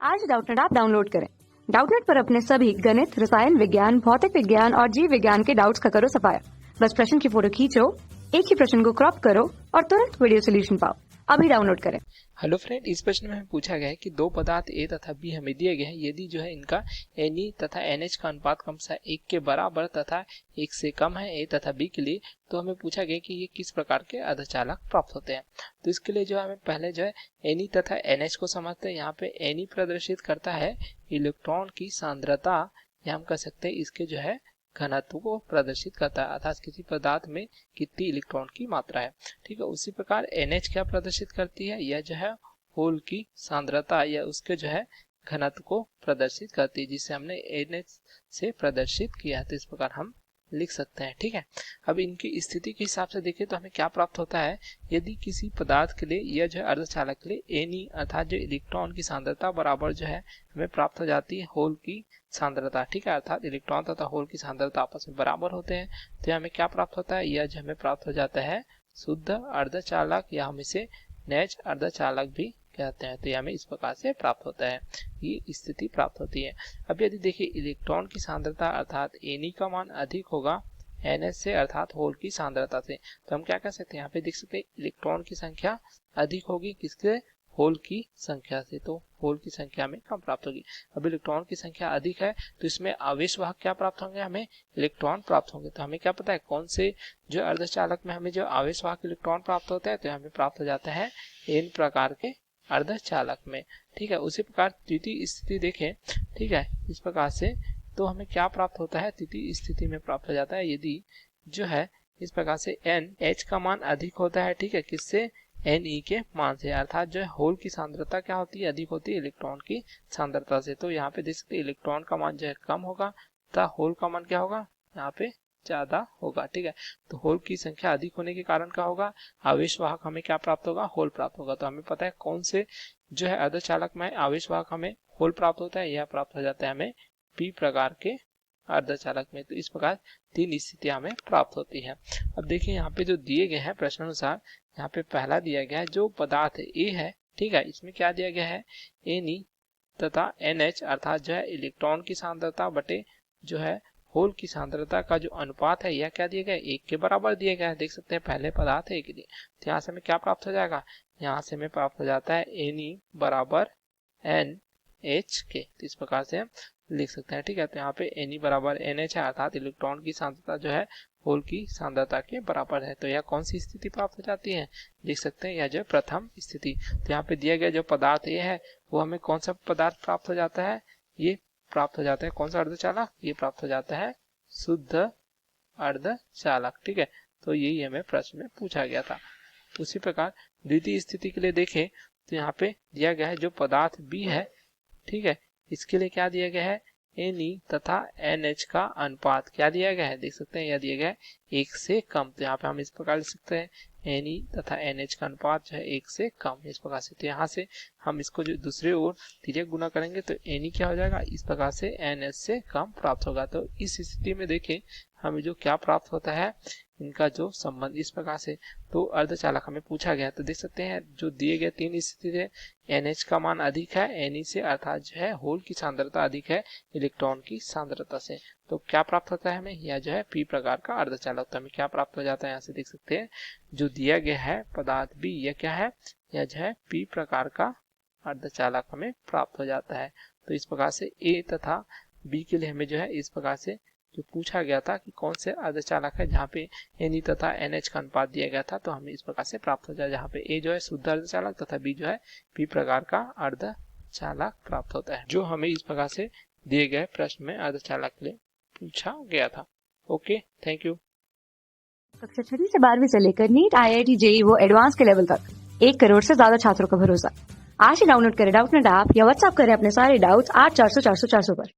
आज Doubtnut app download करें। Doubtnut पर अपने सभी गणित, रसायन विज्ञान, भौतिक विज्ञान और जीव विज्ञान के डाउट्स का करो सफाया। बस प्रश्न की फोटो खींचो, एक ही प्रश्न को क्रॉप करो और तुरंत वीडियो सोल्यूशन पाओ। अभी डाउनलोड करें। हेलो फ्रेंड, इस प्रश्न में हमें पूछा गया है कि दो पदार्थ ए तथा बी हमें दिए गए हैं। यदि जो है इनका एन तथा एनएच का अनुपात क्रमशः 1 के बराबर तथा 1 से कम है ए तथा बी के लिए, तो हमें पूछा गया कि ये किस प्रकार के अर्धचालक प्राप्त होते हैं। तो इसके लिए जो हमें पहले जो है एन तथा एनएच को समझते हैं। यहाँ पे एन प्रदर्शित करता है इलेक्ट्रॉन की सांद्रता, या हम कह सकते हैं इसके जो है घनत्व को प्रदर्शित करता है, अर्थात किसी पदार्थ में कितनी इलेक्ट्रॉन की मात्रा है। ठीक है, उसी प्रकार NH क्या प्रदर्शित करती है, यह जो है होल की सांद्रता या उसके जो है घनत्व को प्रदर्शित करती है, जिसे हमने NH से प्रदर्शित किया है। तो इस प्रकार हम लिख सकते हैं। ठीक है, अब इनकी स्थिति के हिसाब से देखें तो हमें क्या प्राप्त होता है। यदि किसी पदार्थ के लिए यह जो है अर्धचालक के लिए Ne अर्थात जो इलेक्ट्रॉन की सांद्रता बराबर जो है हमें प्राप्त हो जाती है होल की सांद्रता। ठीक है, अर्थात इलेक्ट्रॉन तथा होल की सांद्रता आपस में बराबर होते हैं, तो हमें क्या प्राप्त होता है, यह जो हमें प्राप्त हो जाता है शुद्ध अर्धचालक, या हम इसे नेज अर्धचालक भी कहते हैं। तो ये हमें इस प्रकार से प्राप्त होता है, ये स्थिति प्राप्त होती है। अब यदि देखिए इलेक्ट्रॉन की सांद्रता अर्थात Ne का मान अधिक होगा NH से अर्थात होल की सांद्रता से, तो हम क्या कर सकते हैं, यहाँ पे देख सकते हैं इलेक्ट्रॉन की संख्या अधिक होगी किससे, होल की संख्या से, तो होल की संख्या में कम प्राप्त होगी। अब इलेक्ट्रॉन की संख्या अधिक है तो इसमें आवेश वाहक क्या प्राप्त होंगे, हमें इलेक्ट्रॉन प्राप्त होंगे। तो हमें क्या पता है कौन से जो अर्धचालक में हमें जो आवेश वाहक इलेक्ट्रॉन प्राप्त होता है, तो हमें प्राप्त हो जाता है N प्रकार के अर्धचालक में। ठीक है, उसी प्रकार तृतीय स्थिति देखें। ठीक है, इस प्रकार से तो हमें क्या प्राप्त होता है, तृतीय स्थिति में प्राप्त हो जाता है यदि जो है इस प्रकार से NH का मान अधिक होता है। ठीक है, किससे, Ne के मान से, अर्थात जो है होल की सांद्रता क्या होती है, अधिक होती है इलेक्ट्रॉन की सांद्रता से। तो यहाँ पे देख सकते हैं इलेक्ट्रॉन का मान जो है कम होगा तथा होल का मान क्या होगा, यहाँ पे ज्यादा होगा। ठीक है, तो होल की संख्या अधिक होने के कारण क्या होगा, आवेश वाहक हमें क्या प्राप्त होगा, होल प्राप्त होगा। तो हमें पता है कौन से जो है अर्धचालक में आवेश वाहक हमें होल प्राप्त होता है, यह प्राप्त हो जाता है हमें P प्रकार के अर्धचालक में। तो इस प्रकार तीन स्थितियां हमें प्राप्त होती है। अब देखिए यहाँ पे जो दिए गए हैं प्रश्नानुसार, यहाँ पे पहला दिया गया है जो पदार्थ A है। ठीक है, इसमें क्या दिया गया है, Ne तथा NH अर्थात जो है इलेक्ट्रॉन की सांद्रता बटे जो है होल की सांद्रता का जो अनुपात है, यह क्या दिया गया है, 1 के बराबर दिया गया है। देख सकते हैं पहले पदार्थ है के लिए, तो यहाँ से हमें क्या प्राप्त हो जाएगा, यहाँ से हमें प्राप्त हो जाता है Ne बराबर NH के। तो इस प्रकार से हम लिख सकते हैं। ठीक है, तो यहाँ पे Ne बराबर NH है, अर्थात इलेक्ट्रॉन की सांद्रता जो है होल की सांद्रता के बराबर है। तो यह कौन सी स्थिति प्राप्त हो जाती है, देख सकते हैं यह जो प्रथम स्थिति। तो यहाँ पे दिया गया जो पदार्थ ये है वो हमें कौन सा पदार्थ प्राप्त हो जाता है, ये प्राप्त हो जाता है कौन सा अर्धचालक, ये प्राप्त हो जाता है शुद्ध अर्धचालक। ठीक है, तो यही हमें प्रश्न में पूछा गया था। उसी प्रकार द्वितीय स्थिति के लिए देखें तो यहाँ पे दिया गया है जो पदार्थ B है। ठीक है, इसके लिए क्या दिया गया है, Ne तथा NH का अनुपात क्या दिया गया है, देख सकते हैं यह दिया गया है 1 से कम। तो यहाँ पे हम इस प्रकार लिख सकते हैं Ne तथा NH का अनुपात जो है 1 से कम, इस प्रकार से। तो यहाँ से हम इसको जो दूसरे ओर तिर्यक गुना करेंगे तो Ne क्या हो जाएगा, इस प्रकार से NH से कम प्राप्त होगा। तो इस स्थिति में देखें हमें जो क्या प्राप्त होता है, इनका जो संबंध इस प्रकार से, तो अर्धचालक हमें पूछा गया। तो देख सकते हैं जो दिए गए तीन स्थिति है, NH का मान अधिक है Ne से, अर्थात जो है होल की सांद्रता अधिक है इलेक्ट्रॉन की सांद्रता से। तो क्या प्राप्त होता है हमें, यह जो है P प्रकार का अर्धचालक। तो हमें क्या प्राप्त हो जाता है, यहाँ से देख सकते हैं जो दिया गया है पदार्थ B, यह क्या है, यह जो है P प्रकार का अर्धचालक हमें प्राप्त हो जाता है। तो इस प्रकार से A तथा B के लिए हमें जो है इस प्रकार से जो पूछा गया था कि कौन से अर्धचालक है जहाँ पे Ne तथा NH का अनुपात दिया गया था, तो हमें इस प्रकार से प्राप्त हो जाए, जहाँ पे A जो है शुद्ध अर्धचालक तथा B जो है P प्रकार का अर्धचालक प्राप्त होता है, जो हमें इस प्रकार से दिए गए प्रश्न में अर्धचालक के लिए पूछा गया था। Okay, thank you. कक्षा 6 से 12वीं से लेकर नीट, IIT, JEE वो एडवांस के लेवल तक 1 करोड़ से ज्यादा छात्रों का भरोसा। आज ही डाउनलोड करें डाउटनेट ऐप या व्हाट्सएप करें अपने सारे डाउट्स 8400 400 400 पर।